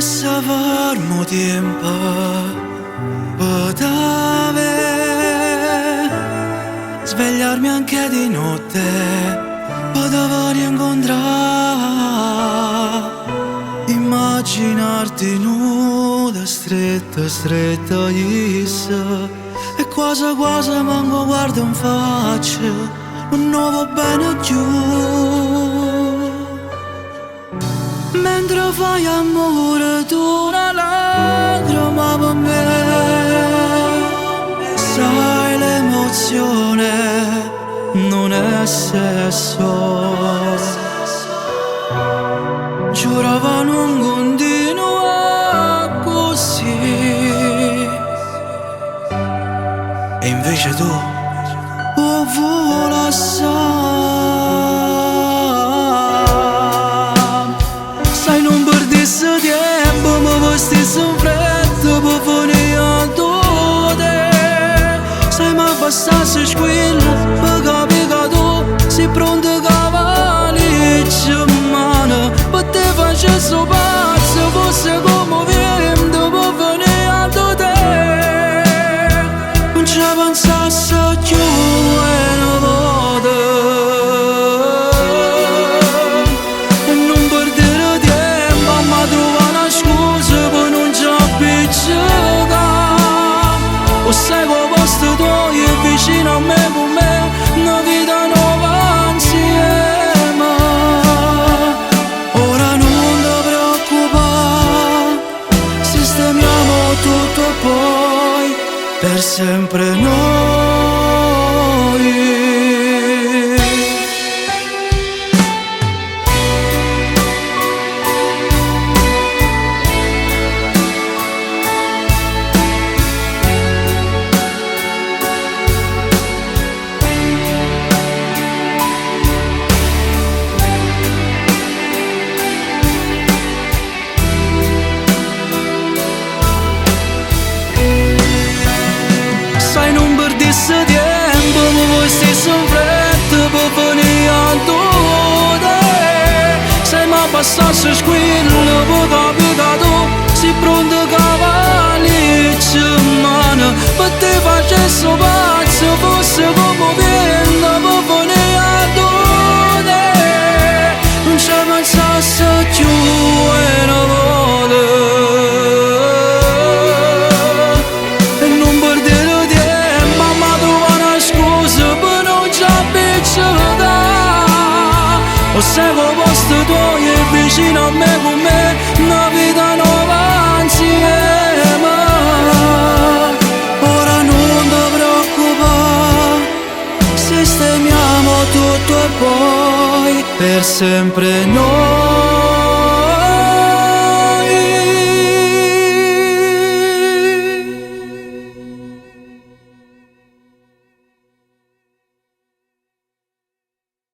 se fermo tempo per te, svegliarmi anche di notte per te incontrare, immaginarti nuda, stretta, stretta, e quasi quasi manco guardo in faccia, non va bene più. Mentre fai amore tu una lacrima per me, sai l'emozione non è sesso, giurava non continua così, e invece tu vola sai non perdessi tempo, ma vestissi in fretta per venire a te, sai ma bastasse squilla per capire che tu sei pronto che valigia in mano, per te facessi pazzo, fosse come vento per venire a te, non ci pensassi più e non vado, e non perdere tempo ma trovare una scusa per non ci appiccicare, o sai che posto tuo è vicino a me con me, una vita nuova insieme. Ora non ti preoccupare, sistemiamo tutto e poi per sempre noi. Sai non perdessi tempo, ma voi stessi in fretta per venire a te, sai ma bastasse squilla per capire che tu sei pronto che valigia in mano, per te facessi pazzo, fosse come vento per venire a te, non ci pensassi più e non volevo. O sai che posto tuo è vicino a me con me, una vita nuova insieme. Ora non ti preoccupare, sistemiamo tutto e poi per sempre noi.